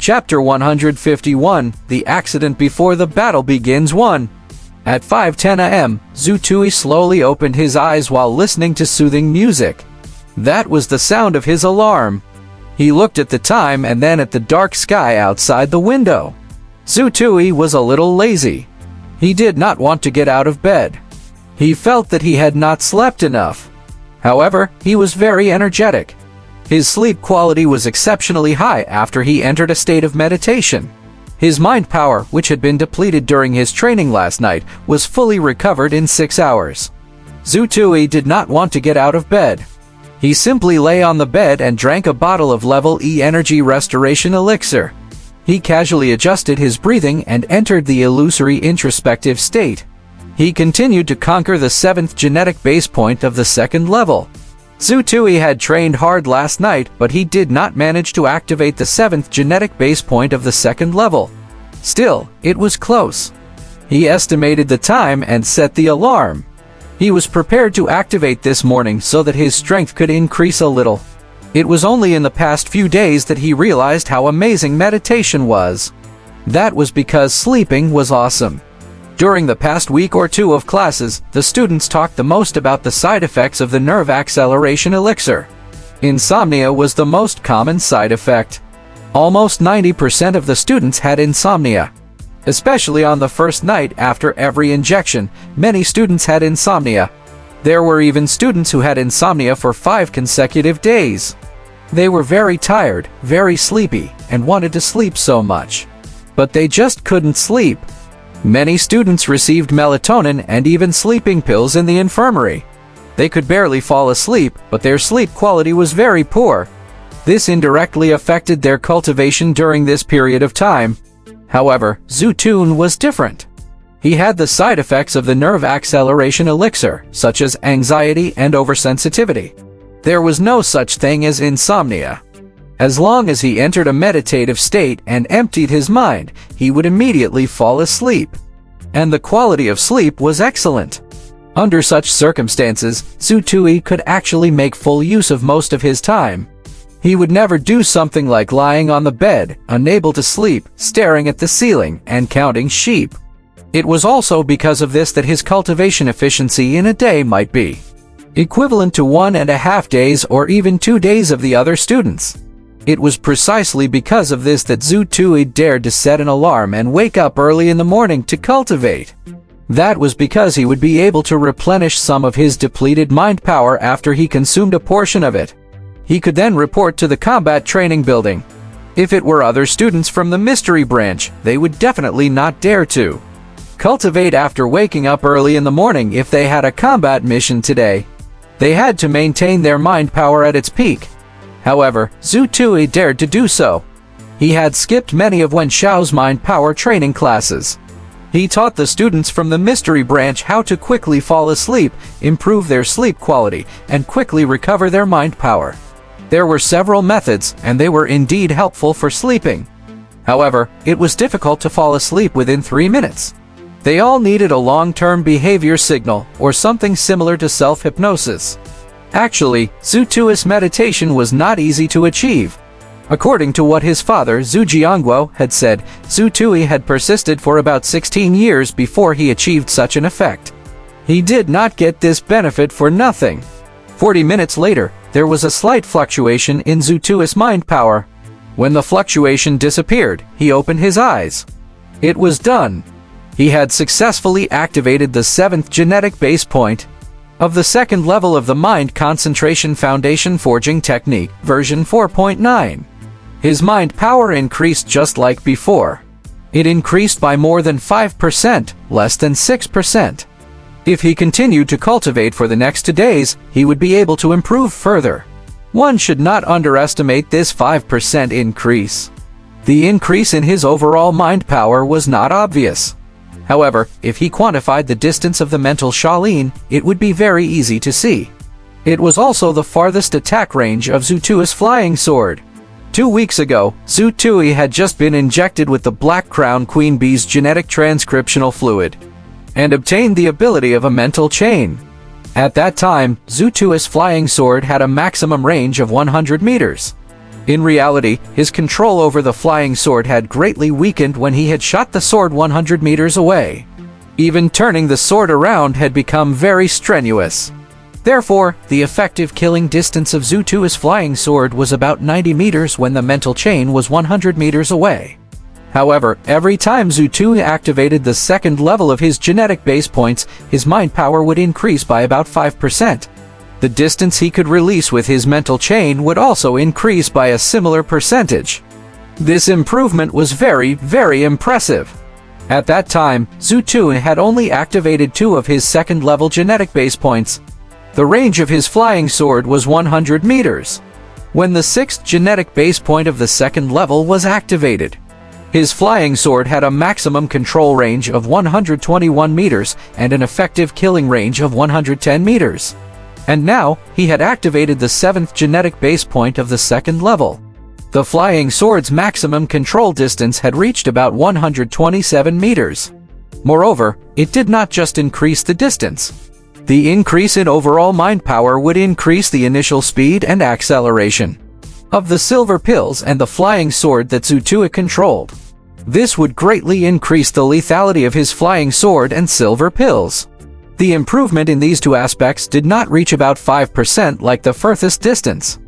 Chapter 151, The Accident Before the Battle Begins 1. At 5:10 a.m., Zhu Tui slowly opened his eyes while listening to soothing music. That was the sound of his alarm. He looked at the time and then at the dark sky outside the window. Zhu Tui was a little lazy. He did not want to get out of bed. He felt that he had not slept enough. However, he was very energetic. His sleep quality was exceptionally high after he entered a state of meditation. His mind power, which had been depleted during his training last night, was fully recovered in 6 hours. Zhu Tui did not want to get out of bed. He simply lay on the bed and drank a bottle of level E energy restoration elixir. He casually adjusted his breathing and entered the illusory introspective state. He continued to conquer the 7th genetic base point of the 2nd level. Zhu Tui had trained hard last night, but he did not manage to activate the 7th genetic base point of the 2nd level. Still, it was close. He estimated the time and set the alarm. He was prepared to activate this morning so that his strength could increase a little. It was only in the past few days that he realized how amazing meditation was. That was because sleeping was awesome. During the past week or two of classes, the students talked the most about the side effects of the nerve acceleration elixir. Insomnia was the most common side effect. Almost 90% of the students had insomnia. Especially on the first night after every injection, many students had insomnia. There were even students who had insomnia for 5 consecutive days. They were very tired, very sleepy, and wanted to sleep so much. But they just couldn't sleep. Many students received melatonin and even sleeping pills in the infirmary. They could barely fall asleep, but their sleep quality was very poor. This indirectly affected their cultivation during this period of time. However, Zhu Tui was different. He had the side effects of the nerve acceleration elixir, such as anxiety and oversensitivity. There was no such thing as insomnia. As long as he entered a meditative state and emptied his mind, he would immediately fall asleep. And the quality of sleep was excellent. Under such circumstances, Zhu Tui could actually make full use of most of his time. He would never do something like lying on the bed, unable to sleep, staring at the ceiling, and counting sheep. It was also because of this that his cultivation efficiency in a day might be equivalent to 1.5 days or even 2 days of the other students. It was precisely because of this that Zhu Tui dared to set an alarm and wake up early in the morning to cultivate. That was because he would be able to replenish some of his depleted mind power after he consumed a portion of it. He could then report to the combat training building. If it were other students from the mystery branch, they would definitely not dare to cultivate after waking up early in the morning if they had a combat mission today. They had to maintain their mind power at its peak. However, Zhu Tui dared to do so. He had skipped many of Wen Xiao's mind power training classes. He taught the students from the mystery branch how to quickly fall asleep, improve their sleep quality, and quickly recover their mind power. There were several methods, and they were indeed helpful for sleeping. However, it was difficult to fall asleep within 3 minutes. They all needed a long-term behavior signal, or something similar to self-hypnosis. Actually, Zhu Tui's meditation was not easy to achieve. According to what his father, Zhu Jiangguo, had said, Zhu Tui had persisted for about 16 years before he achieved such an effect. He did not get this benefit for nothing. 40 minutes later, there was a slight fluctuation in Zhu Tui's mind power. When the fluctuation disappeared, he opened his eyes. It was done. He had successfully activated the 7th genetic base point of the 2nd level of the Mind Concentration Foundation Forging Technique, version 4.9. His mind power increased just like before. It increased by more than 5%, less than 6%. If he continued to cultivate for the next 2 days, he would be able to improve further. One should not underestimate this 5% increase. The increase in his overall mind power was not obvious. However, if he quantified the distance of the mental Shaolin, it would be very easy to see. It was also the farthest attack range of Zhu Tui's flying sword. 2 weeks ago, Zhu Tui had just been injected with the Black Crown Queen Bee's genetic transcriptional fluid and obtained the ability of a mental chain. At that time, Zhu Tui's flying sword had a maximum range of 100 meters. In reality, his control over the flying sword had greatly weakened when he had shot the sword 100 meters away. Even turning the sword around had become very strenuous. Therefore, the effective killing distance of Zhu Tui's flying sword was about 90 meters when the mental chain was 100 meters away. However, every time Zhu Tui activated the second level of his genetic base points, his mind power would increase by about 5%. The distance he could release with his mental chain would also increase by a similar percentage. This improvement was very, very impressive. At that time, Zhu Tui had only activated 2 of his second-level genetic base points. The range of his flying sword was 100 meters. When the 6th genetic base point of the second level was activated, his flying sword had a maximum control range of 121 meters and an effective killing range of 110 meters. And now, he had activated the 7th genetic base point of the second level. The flying sword's maximum control distance had reached about 127 meters. Moreover, it did not just increase the distance. The increase in overall mind power would increase the initial speed and acceleration of the silver pills and the flying sword that Zhu Tui controlled. This would greatly increase the lethality of his flying sword and silver pills. The improvement in these 2 aspects did not reach about 5% like the furthest distance.